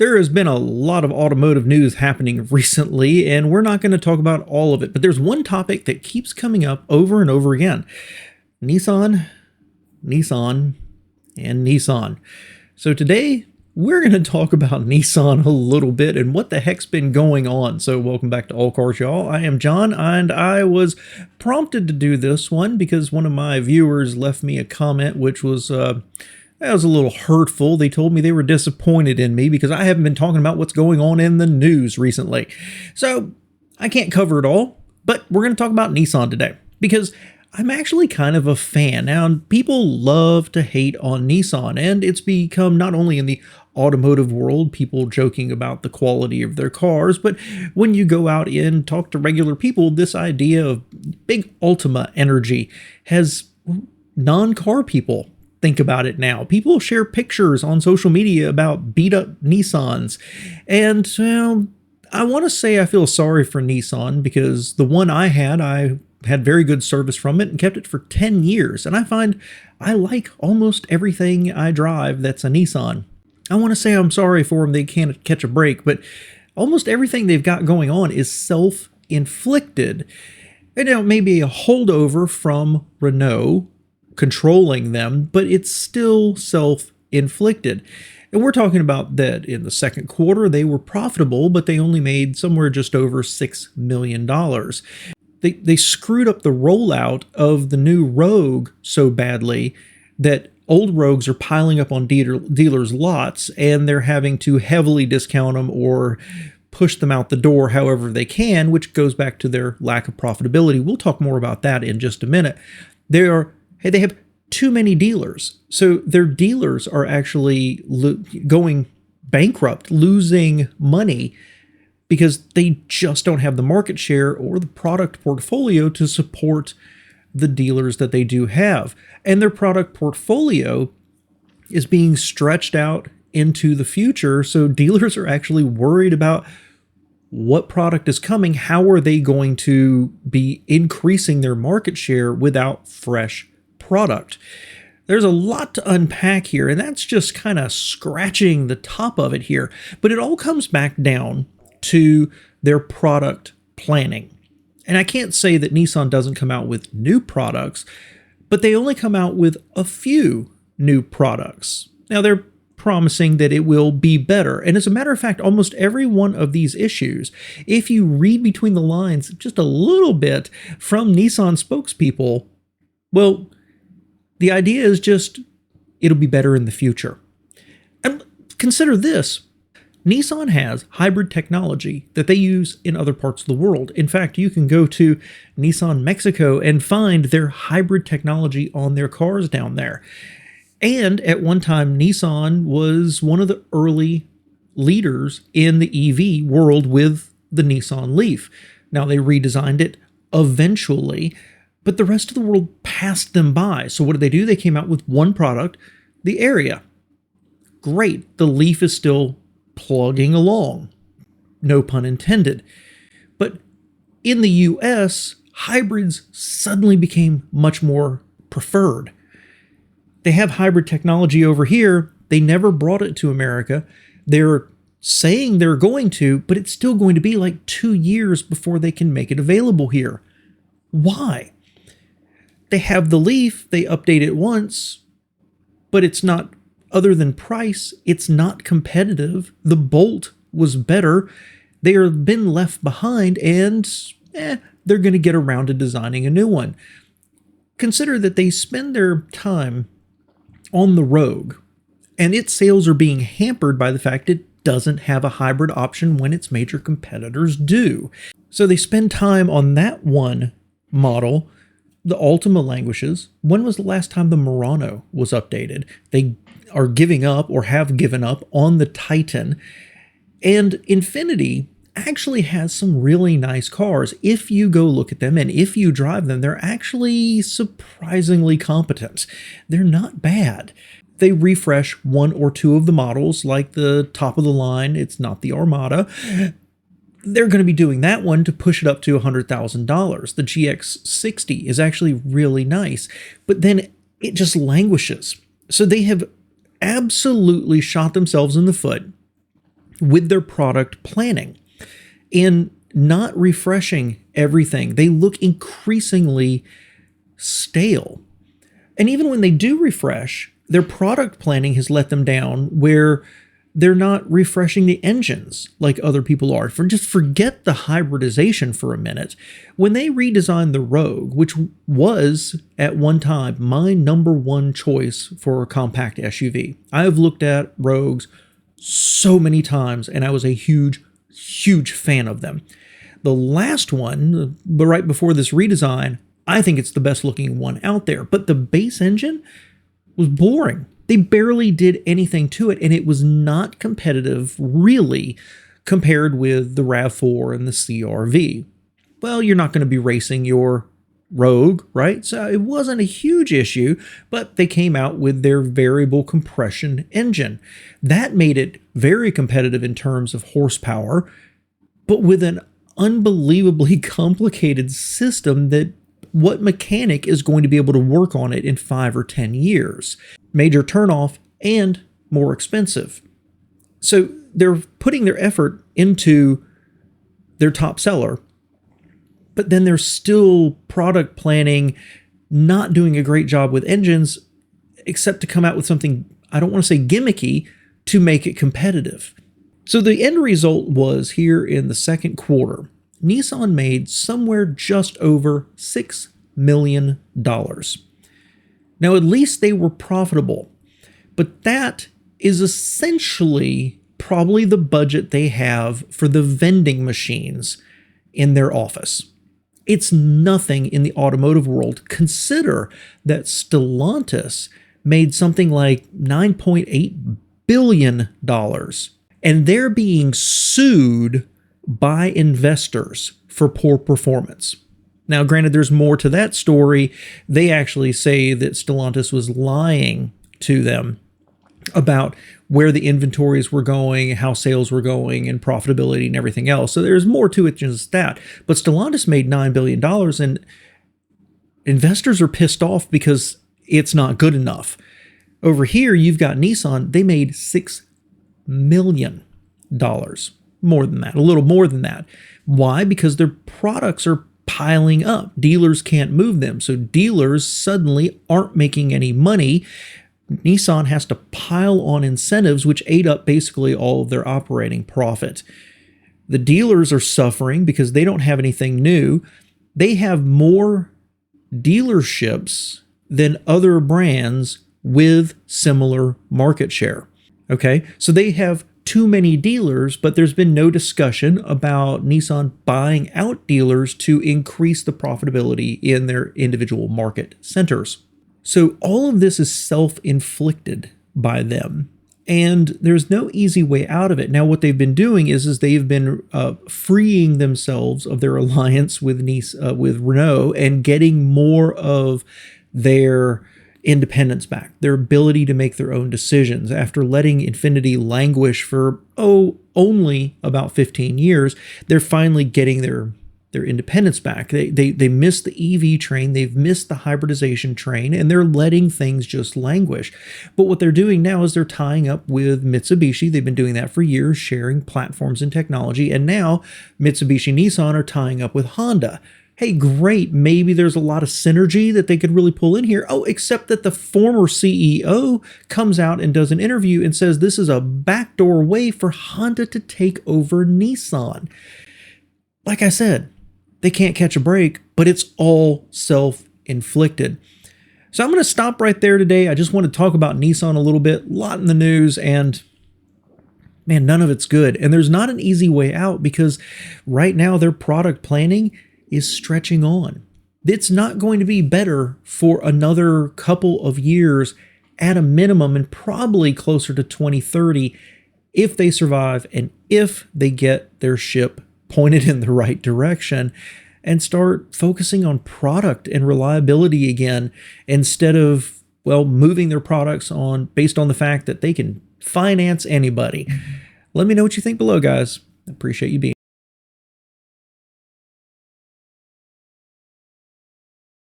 There has been a lot of automotive news happening recently, and we're not going to talk about all of it, but there's one topic that keeps coming up over and over again. Nissan, Nissan, and Nissan. So today, we're going to talk about Nissan a little bit and what the heck's been going on. So welcome back to All Cars, y'all. I am John, and I was prompted to do this one because one of my viewers left me a comment which was that was a little hurtful. They told me they were disappointed in me because I haven't been talking about what's going on in the news recently. So I can't cover it all, but we're going to talk about Nissan today because I'm actually kind of a fan. Now, people love to hate on Nissan, and it's become not only in the automotive world, people joking about the quality of their cars, but when you go out and talk to regular people, this idea of big Ultima energy has non-car people think about it now. People share pictures on social media about beat up Nissans. And well, I want to say I feel sorry for Nissan because the one I had very good service from it and kept it for 10 years. And I find I like almost everything I drive that's a Nissan. I want to say I'm sorry for them. They can't catch a break, but almost everything they've got going on is self-inflicted. And now maybe a holdover from Renault controlling them, but it's still self-inflicted. And we're talking about that in the second quarter, they were profitable, but they only made somewhere just over $6 million. They screwed up the rollout of the new Rogue so badly that old Rogues are piling up on dealers' lots, and they're having to heavily discount them or push them out the door however they can, which goes back to their lack of profitability. We'll talk more about that in just a minute. They have too many dealers. So their dealers are actually going bankrupt, losing money because they just don't have the market share or the product portfolio to support the dealers that they do have. And their product portfolio is being stretched out into the future. So dealers are actually worried about what product is coming. How are they going to be increasing their market share without fresh product? There's a lot to unpack here, and that's just kind of scratching the top of it here. But it all comes back down to their product planning. And I can't say that Nissan doesn't come out with new products, but they only come out with a few new products. Now, they're promising that it will be better. And as a matter of fact, almost every one of these issues, if you read between the lines just a little bit from Nissan spokespeople, well, the idea is just it'll be better in the future. And consider this. Nissan has hybrid technology that they use in other parts of the world. In fact, you can go to Nissan Mexico and find their hybrid technology on their cars down there. And at one time, Nissan was one of the early leaders in the EV world with the Nissan Leaf. Now, they redesigned it eventually, but the rest of the world passed them by. So what did they do? They came out with one product, the Area. Great. The Leaf is still plugging along. No pun intended. But in the US, hybrids suddenly became much more preferred. They have hybrid technology over here. They never brought it to America. They're saying they're going to, but it's still going to be like 2 years before they can make it available here. Why? They have the Leaf, they update it once, but it's not, other than price, it's not competitive. The Bolt was better. They have been left behind, and they're going to get around to designing a new one. Consider that they spend their time on the Rogue, and its sales are being hampered by the fact it doesn't have a hybrid option when its major competitors do. So they spend time on that one model. The Ultima languishes. When was the last time the Murano was updated? They are giving up or have given up on the Titan. And Infiniti actually has some really nice cars. If you go look at them and if you drive them, they're actually surprisingly competent. They're not bad. They refresh one or two of the models, like the top of the line. It's not the Armada. They're going to be doing that one to push it up to $100,000. The GX60 is actually really nice, but then it just languishes. So they have absolutely shot themselves in the foot with their product planning and not refreshing everything. They look increasingly stale. And even when they do refresh, their product planning has let them down where they're not refreshing the engines like other people are. Just forget the hybridization for a minute. When they redesigned the Rogue, which was at one time my number one choice for a compact SUV, I have looked at Rogues so many times and I was a huge fan of them. The last one, but right before this redesign, I think it's the best looking one out there. But the base engine was boring. They barely did anything to it, and it was not competitive, really, compared with the RAV4 and the CR-V. Well, you're not going to be racing your Rogue, right? So it wasn't a huge issue, but they came out with their variable compression engine. That made it very competitive in terms of horsepower, but with an unbelievably complicated system that what mechanic is going to be able to work on it in 5 or 10 years? Major turnoff and more expensive. So they're putting their effort into their top seller, but then they're still product planning, not doing a great job with engines, except to come out with something, I don't want to say gimmicky, to make it competitive. So the end result was here in the second quarter, Nissan made somewhere just over $6 million. Now, at least they were profitable, but that is essentially probably the budget they have for the vending machines in their office. It's nothing in the automotive world. Consider that Stellantis made something like $9.8 billion, and they're being sued by investors for poor performance. Now, granted, there's more to that story. They actually say that Stellantis was lying to them about where the inventories were going, how sales were going, and profitability and everything else. So there's more to it than just that. But Stellantis made $9 billion, and investors are pissed off because it's not good enough. Over here, you've got Nissan. They made $6 million. More than that, a little more than that. Why? Because their products are piling up. Dealers can't move them. So dealers suddenly aren't making any money. Nissan has to pile on incentives, which ate up basically all of their operating profit. The dealers are suffering because they don't have anything new. They have more dealerships than other brands with similar market share. Okay, so they have too many dealers, but there's been no discussion about Nissan buying out dealers to increase the profitability in their individual market centers. So all of this is self-inflicted by them, and there's no easy way out of it. Now, what they've been doing is they've been freeing themselves of their alliance with Renault and getting more of their independence back, their ability to make their own decisions. After letting Infiniti languish for, only about 15 years, they're finally getting their independence back. They missed the EV train, they've missed the hybridization train, and they're letting things just languish. But what they're doing now is they're tying up with Mitsubishi. They've been doing that for years, sharing platforms and technology, and now Mitsubishi Nissan are tying up with Honda. Hey, great, maybe there's a lot of synergy that they could really pull in here. Oh, except that the former CEO comes out and does an interview and says this is a backdoor way for Honda to take over Nissan. Like I said, they can't catch a break, but it's all self-inflicted. So I'm going to stop right there today. I just want to talk about Nissan a little bit. A lot in the news, and man, none of it's good. And there's not an easy way out because right now their product planning is stretching on. It's not going to be better for another couple of years at a minimum, and probably closer to 2030 if they survive and if they get their ship pointed in the right direction and start focusing on product and reliability again, instead of, moving their products on based on the fact that they can finance anybody. Let me know what you think below, guys. I appreciate you being